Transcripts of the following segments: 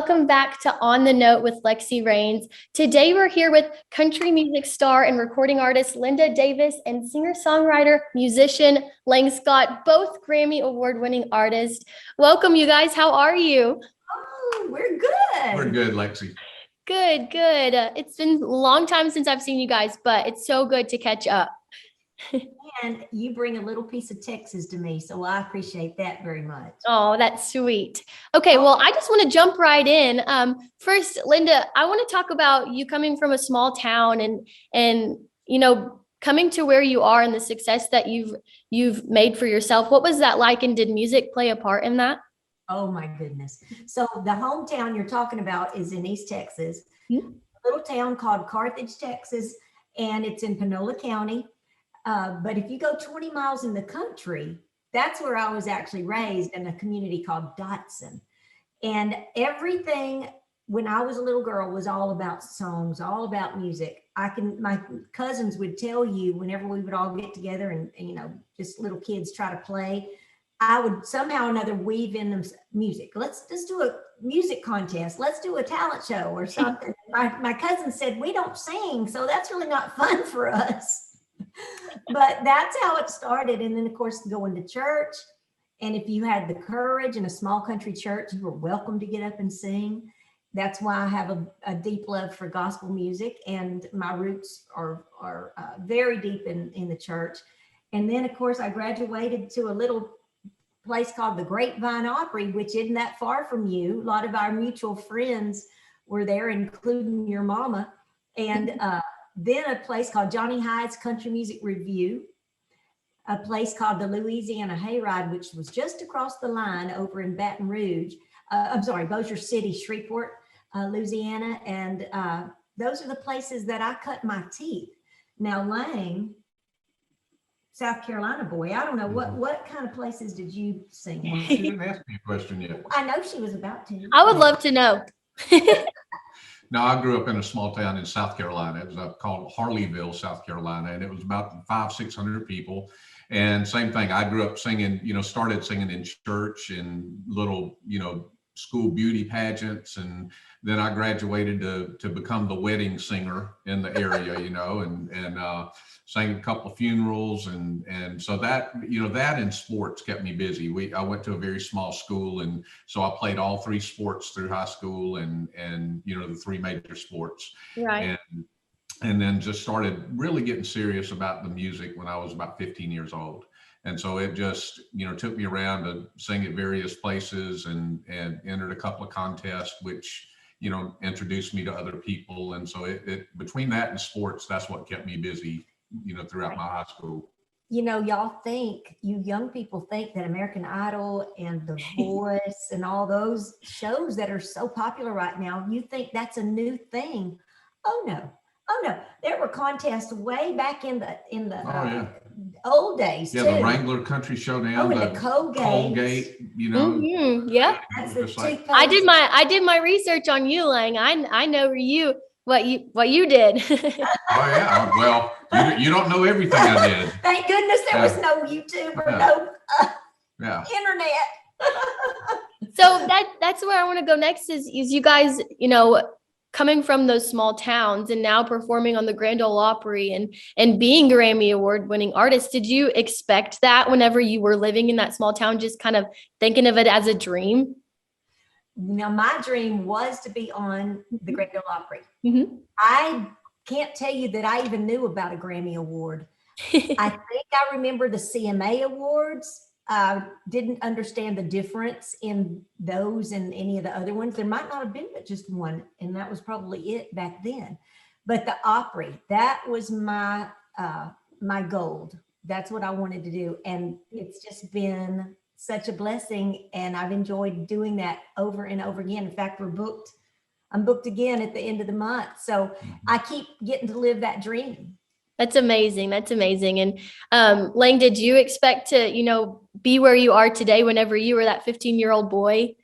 welcome back to On the Note with Lexi Rains. Today we're here with country music star and recording artist Linda Davis and singer-songwriter, musician Lang Scott, both Grammy award-winning artists. Welcome, you guys. How are you? Oh, we're good. We're good, Lexi. Good. It's been a long time since I've seen you guys, but it's so good to catch up. And you bring a little piece of Texas to me, so I appreciate that very much. Oh, that's sweet. Okay, well, I just want to jump right in. First, Linda, I want to talk about you coming from a small town and coming to where you are and the success that you've made for yourself. What was that like, and did music play a part in that? Oh my goodness. So the hometown you're talking about is in East Texas, a little town called Carthage, Texas, and it's in Panola County. But if you go 20 miles in the country, that's where I was actually raised, in a community called Dotson. And everything when I was a little girl was all about songs, all about music. My cousins would tell you, whenever we would all get together and just little kids try to play, I would somehow or another weave in them music. Let's just do a music contest. Let's do a talent show or something. My cousin said, we don't sing, so that's really not fun for us. But that's how it started. And then, of course, going to church. And if you had the courage in a small country church, you were welcome to get up and sing. That's why I have a deep love for gospel music. And my roots are very deep in the church. And then, of course, I graduated to a little place called the Grapevine Opry, which isn't that far from you. A lot of our mutual friends were there, including your mama. And then a place called Johnny Hyde's Country Music Review, a place called the Louisiana Hayride, which was just across the line over in Baton Rouge. Bossier City, Shreveport, Louisiana. And those are the places that I cut my teeth. Now, Lang, South Carolina boy, I don't know, what kind of places did you sing? Well, she didn't ask me a question yet. I know she was about to. I would love to know. No, I grew up in a small town in South Carolina. It was called Harleyville, South Carolina, and it was about 500-600 people. And same thing, I grew up singing, started singing in church and little, school beauty pageants. And then I graduated to become the wedding singer in the area, and sang a couple of funerals. And so that, that and sports kept me busy. I went to a very small school. And so I played all three sports through high school and the three major sports. Right. And then just started really getting serious about the music when I was about 15 years old. And so it just, took me around to sing at various places and entered a couple of contests, which, introduced me to other people. And so it between that and sports, that's what kept me busy, throughout my high school. You young people think that American Idol and The Voice and all those shows that are so popular right now, you think that's a new thing. Oh no. There were contests way back in the old days. Yeah, too. The Wrangler Country Showdown, the Colgate, Yeah. That's the toothpaste. I did my research on you, Lang. I know what you did. Oh yeah. Well, you don't know everything I did. Thank goodness there was no YouTube or no internet. So that's where I want to go next is you guys, coming from those small towns and now performing on the Grand Ole Opry and being Grammy award-winning artists. Did you expect that whenever you were living in that small town, just kind of thinking of it as a dream? Now, my dream was to be on the Grand Ole Opry. Mm-hmm. I can't tell you that I even knew about a Grammy award. I think I remember the CMA awards. I didn't understand the difference in those and any of the other ones. There might not have been but just one, and that was probably it back then. But the Opry, that was my gold. That's what I wanted to do. And it's just been such a blessing, and I've enjoyed doing that over and over again. In fact, I'm booked again at the end of the month. So I keep getting to live that dream. That's amazing. And Lang, did you expect to, be where you are today whenever you were that 15-year-old boy?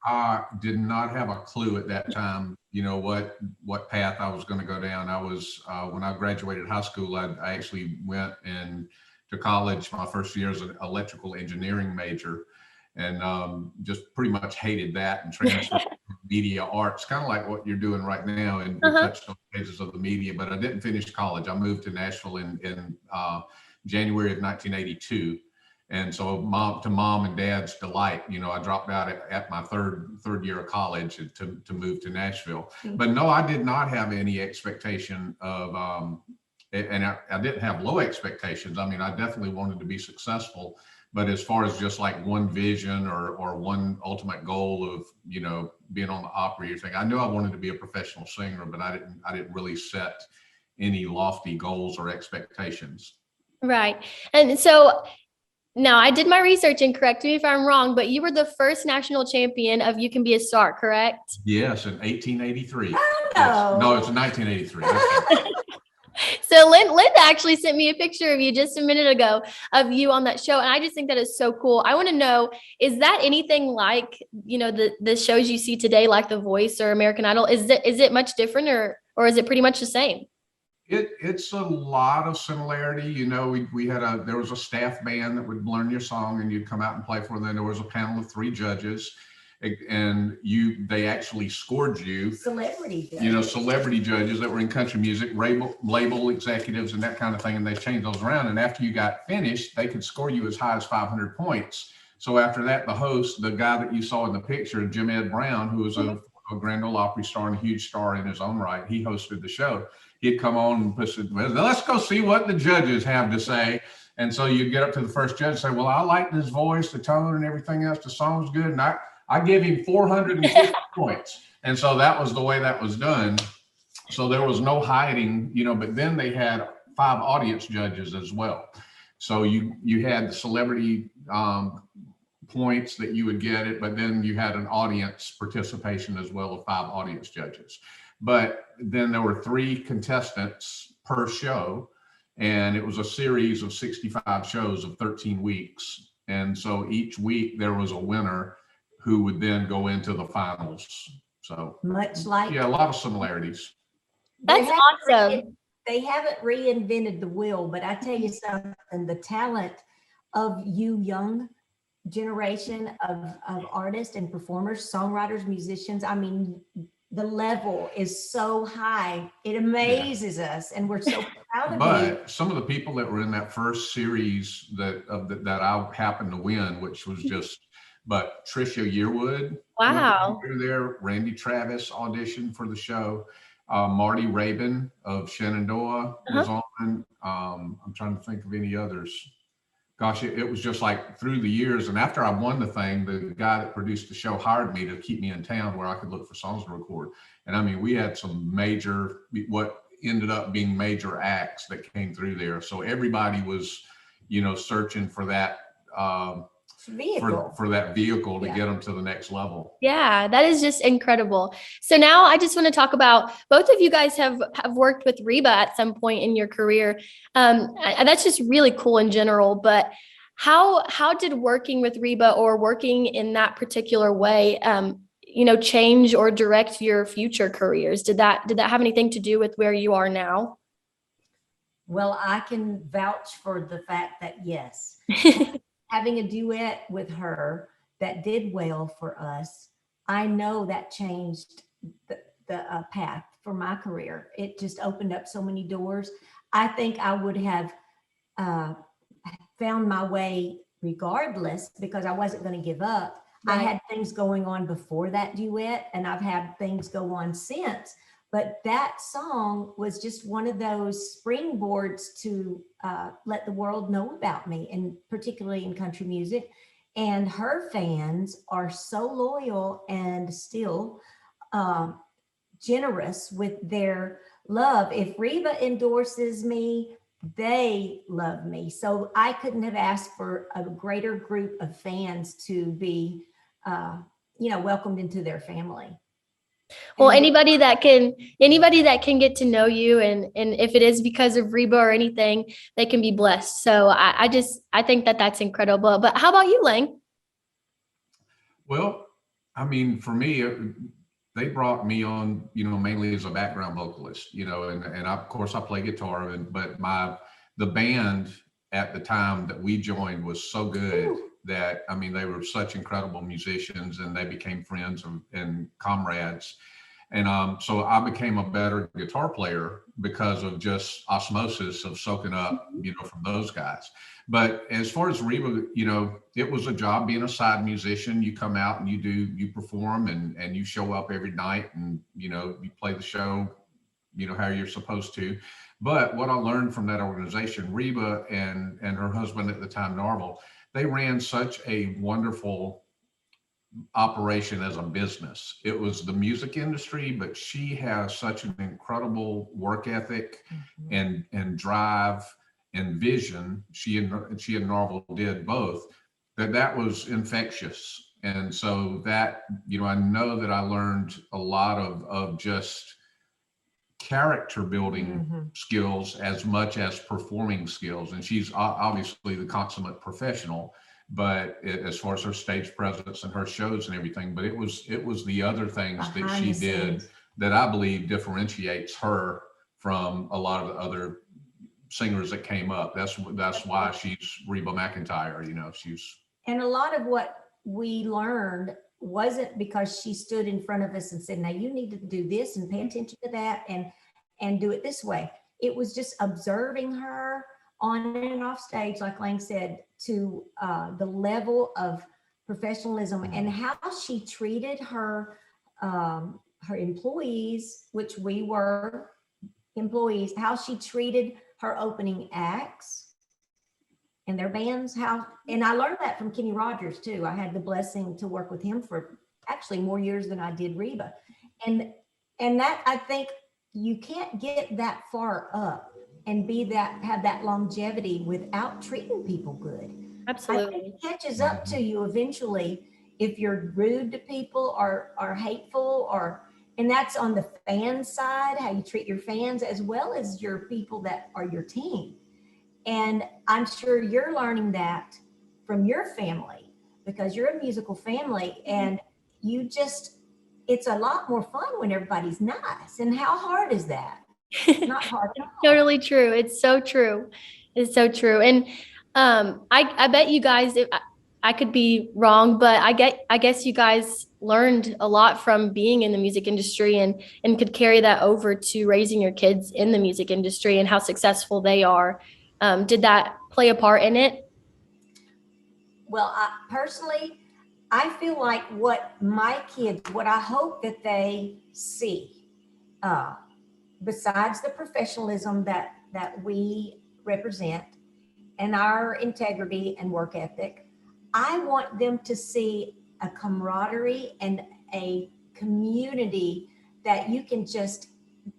I did not have a clue at that time, what path I was going to go down. I was, when I graduated high school, I actually went to college my first year as an electrical engineering major, and just pretty much hated that and transferred media arts, kind of like what you're doing right now, and we touched on phases of the media. But I didn't finish college. I moved to Nashville in January of 1982. And so mom and dad's delight, you know, I dropped out at my third year of college to move to Nashville. But no, I did not have any expectation of, and I didn't have low expectations. I mean, I definitely wanted to be successful, but as far as just like one vision or one ultimate goal of, you know, being on the Opry or thing, I knew I wanted to be a professional singer, but I didn't really set any lofty goals or expectations. Right. And so now I did my research, and correct me if I'm wrong, but you were the first national champion of You Can Be a Star, correct? Yes, in 1883. Oh. No, it's 1983. So Linda actually sent me a picture of you just a minute ago of you on that show. And I just think that is so cool. I want to know, is that anything like, you know, the shows you see today, like The Voice or American Idol? Is it much different, or is it pretty much the same? It's a lot of similarity. You know, there was a staff band that would learn your song and you'd come out and play for them. Then there was a panel of 3 judges, and they actually scored you. Celebrity judges. You know, celebrity judges that were in country music, label executives and that kind of thing. And they changed those around. And after you got finished, they could score you as high as 500 points. So after that, the host, the guy that you saw in the picture, Jim Ed Brown, who was a Grand Ole Opry star and a huge star in his own right, he hosted the show. He'd come on and said, well, let's go see what the judges have to say. And so you'd get up to the first judge and say, well, I like his voice, the tone and everything else. The song's good. And I give him 450 points. And so that was the way that was done. So there was no hiding, you know, but then they had 5 audience judges as well. So you had the celebrity points that you would get it, but then you had an audience participation as well of 5 audience judges. But then there were 3 contestants per show, and it was a series of 65 shows of 13 weeks. And so each week there was a winner who would then go into the finals. So much like, yeah, a lot of similarities. That's awesome. They haven't reinvented the wheel, but I tell you something, the talent of you young generation of artists and performers, songwriters, musicians, I mean, the level is so high. It amazes us, and we're so proud of you. But some of the people that were in that first series that I happened to win, which was but Trisha Yearwood, wow, we were there. Randy Travis auditioned for the show. Marty Rabin of Shenandoah was on. I'm trying to think of any others. Gosh, it was just like through the years. And after I won the thing, the guy that produced the show hired me to keep me in town where I could look for songs to record. And I mean, we had some what ended up being major acts that came through there. So everybody was, you know, searching for that vehicle. For that vehicle to get them to the next level. Yeah, that is just incredible. So now I just want to talk about, both of you guys have worked with Reba at some point in your career. And that's just really cool in general, but how did working with Reba or working in that particular way, you know, change or direct your future careers? Did that have anything to do with where you are now? Well, I can vouch for the fact that yes. Having a duet with her that did well for us, I know that changed the path for my career. It just opened up so many doors. I think I would have found my way regardless, because I wasn't going to give up. Right. I had things going on before that duet, and I've had things go on since. But that song was just one of those springboards to let the world know about me, and particularly in country music. And her fans are so loyal and still generous with their love. If Reba endorses me, they love me. So I couldn't have asked for a greater group of fans to be, you know, welcomed into their family. Well, anybody that can get to know you, and if it is because of Reba or anything, they can be blessed. So I think that's incredible. But how about you, Lang? Well, I mean, for me, they brought me on, you know, mainly as a background vocalist, you know, and of course I play guitar, but the band at the time that we joined was so good. that, I mean, they were such incredible musicians, and they became friends and comrades. And so I became a better guitar player because of just osmosis of soaking up, from those guys. But as far as Reba, it was a job being a side musician. You come out and you perform and you show up every night, and, you play the show, how you're supposed to. But what I learned from that organization, Reba and her husband at the time, Narvel, they ran such a wonderful operation as a business. It was the music industry, but she has such an incredible work ethic and drive and vision. She and Narvel did both. That was infectious. And so that, I know that I learned a lot of just character building skills as much as performing skills. And she's obviously the consummate professional, but as far as her stage presence and her shows and everything, but it was the other things that she did that I believe differentiates her from a lot of the other singers that came up. That's why she's Reba McEntire, And a lot of what we learned wasn't because she stood in front of us and said, now you need to do this and pay attention to that and do it this way. It was just observing her on and off stage, like Lane said, to the level of professionalism and how she treated her employees, which we were employees, how she treated her opening acts and their bands, and I learned that from Kenny Rogers too. I had the blessing to work with him for actually more years than I did Reba. And that, I think you can't get that far up and have that longevity without treating people good. Absolutely. I think it catches up to you eventually if you're rude to people or hateful, and that's on the fan side, how you treat your fans as well as your people that are your team. And I'm sure you're learning that from your family because you're a musical family, and it's a lot more fun when everybody's nice. And how hard is that? Not hard at all. Totally true. It's so true. It's so true. And I bet you guys, I could be wrong, but I guess you guys learned a lot from being in the music industry and could carry that over to raising your kids in the music industry and how successful they are. Did that play a part in it? Well, personally, I feel like what I hope that they see, besides the professionalism that we represent and our integrity and work ethic, I want them to see a camaraderie and a community that you can just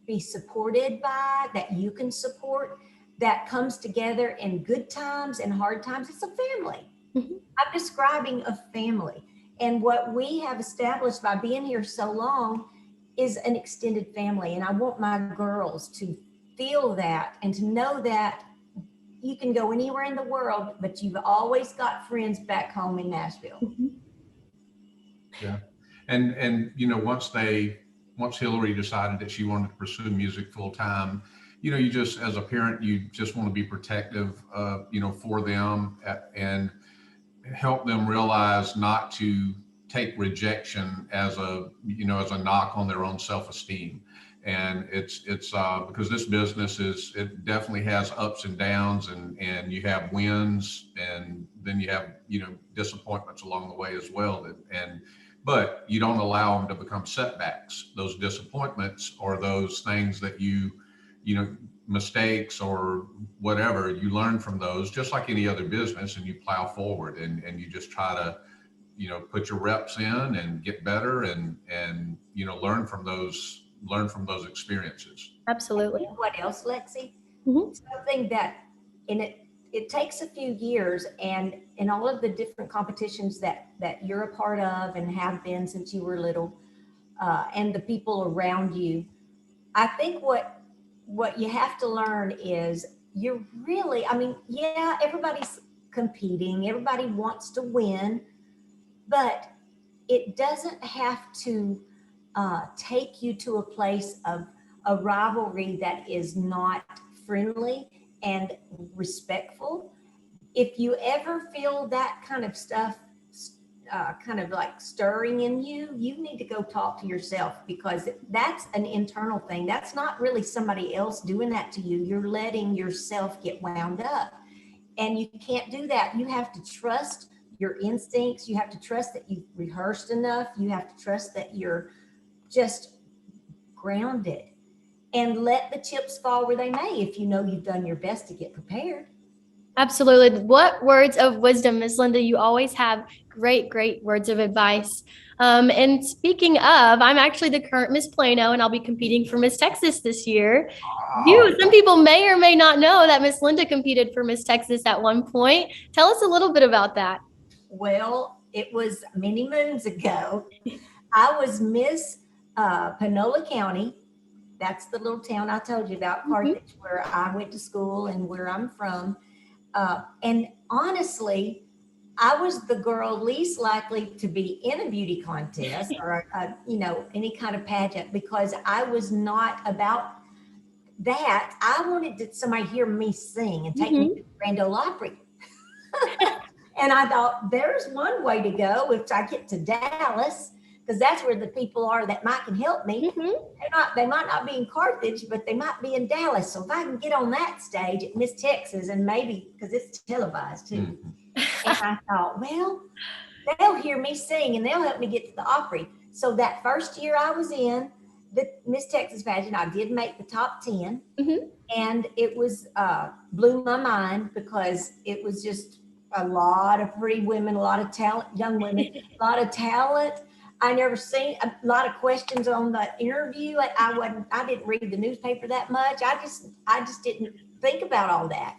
be supported by, that you can support, that comes together in good times and hard times. It's a family. I'm describing a family. And what we have established by being here so long is an extended family. And I want my girls to feel that and to know that you can go anywhere in the world, but you've always got friends back home in Nashville. Yeah. And once Hillary decided that she wanted to pursue music full time, you just, as a parent, you just want to be protective, for them and help them realize not to take rejection as a knock on their own self-esteem. And it's because this business it definitely has ups and downs, and you have wins, and then you have, disappointments along the way as well. But you don't allow them to become setbacks. Those disappointments or those things that mistakes or whatever, you learn from those just like any other business, and you plow forward and you just try to, put your reps in and get better and learn from those experiences. Absolutely. What else, Lexi? Mm-hmm. Something that it takes a few years, and in all of the different competitions that you're a part of and have been since you were little, and the people around you, I think what you have to learn is everybody's competing, everybody wants to win, but it doesn't have to take you to a place of a rivalry that is not friendly and respectful. if you ever feel that kind of stuff, kind of like stirring in you, you need to go talk to yourself, because that's an internal thing. That's not really somebody else doing that to you. You're letting yourself get wound up, and you can't do that. You have to trust your instincts. You have to trust that you've rehearsed enough. You have to trust that you're just grounded, and let the chips fall where they may if you know you've done your best to get prepared. Absolutely. What words of wisdom, Miss Linda? You always have great words of advice. And speaking of, I'm actually the current Miss Plano, and I'll be competing for Miss Texas this year. Some people may or may not know that Miss Linda competed for Miss Texas at one point. Tell us a little bit about that. Well, it was many moons ago. I was Miss Panola County. That's the little town I told you about, Carthage, where I went to school and where I'm from. And honestly, I was the girl least likely to be in a beauty contest or, any kind of pageant, because I was not about that. I wanted somebody to hear me sing and take me to the Grand Ole Opry. And I thought, there's one way to go if I get to Dallas, because that's where the people are that can help me. They might not be in Carthage, but they might be in Dallas. So if I can get on that stage at Miss Texas, and maybe, because it's televised too. And I thought, well, they'll hear me sing and they'll help me get to the Opry. So that first year I was in the Miss Texas pageant, I did make the top 10. And it was, blew my mind, because it was just a lot of pretty women, a lot of talent, young women, a lot of talent. I never seen a lot of questions on the interview. I didn't read the newspaper that much. I just didn't think about all that,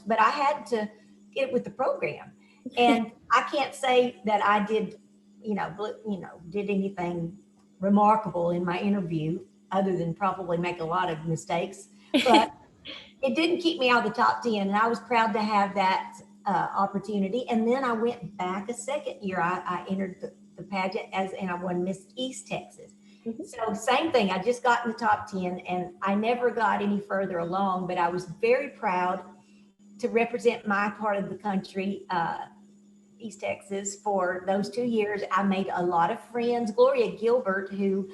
but I had to get with the program. And I can't say that I did, did anything remarkable in my interview, other than probably make a lot of mistakes, but it didn't keep me out of the top 10. And I was proud to have that opportunity. And then I went back a second year. I entered the pageant and I won Miss East Texas. So same thing. I just got in the top 10, and I never got any further along, but I was very proud to represent my part of the country, East Texas, for those 2 years. I made a lot of friends. Gloria Gilbert, who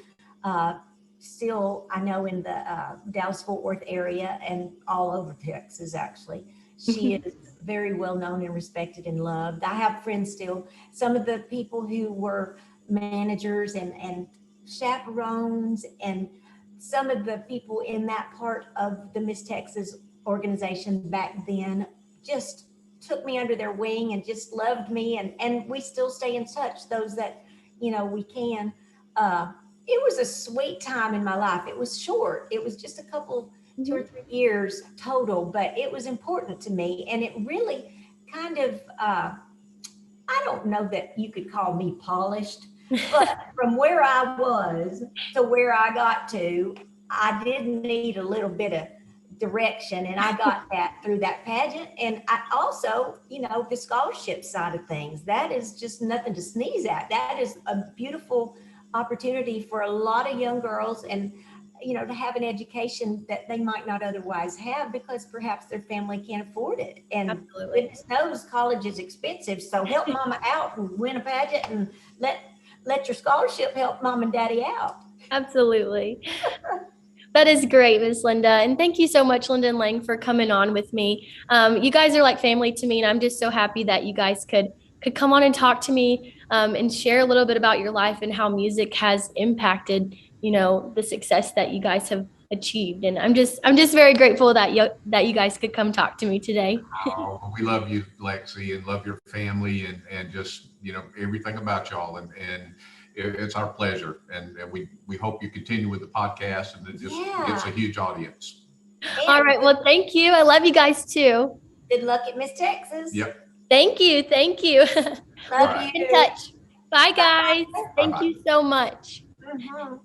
still I know in the Dallas-Fort Worth area and all over Texas, actually. She is very well known and respected and loved. I have friends still. Some of the people who were managers and chaperones, and some of the people in that part of the Miss Texas organization back then, just took me under their wing and just loved me. And we still stay in touch, those that, we can. It was a sweet time in my life. It was short. It was just a couple, 2 or 3 years total, but it was important to me. And it really kind of, I don't know that you could call me polished, but from where I was to where I got to, I did need a little bit of direction, and I got that through that pageant. And I also, the scholarship side of things, that is just nothing to sneeze at. That is a beautiful opportunity for a lot of young girls, and to have an education that they might not otherwise have, because perhaps their family can't afford it. And goodness knows college is expensive. So help mama out and win a pageant, and let your scholarship help mom and daddy out. Absolutely. That is great, Miss Linda. And thank you so much, Linda and Lang, for coming on with me. You guys are like family to me, and I'm just so happy that you guys could come on and talk to me and share a little bit about your life and how music has impacted, the success that you guys have achieved. And I'm just very grateful that you guys could come talk to me today. Oh, we love you, Lexi, and love your family, and just, everything about y'all. And it's our pleasure. And we hope you continue with the podcast, and it just gets a huge audience. All right. Well, thank you. I love you guys too. Good luck at Miss Texas. Yep. Thank you. Love you. In touch. Bye, guys. Bye-bye. Thank you so much. Mhm.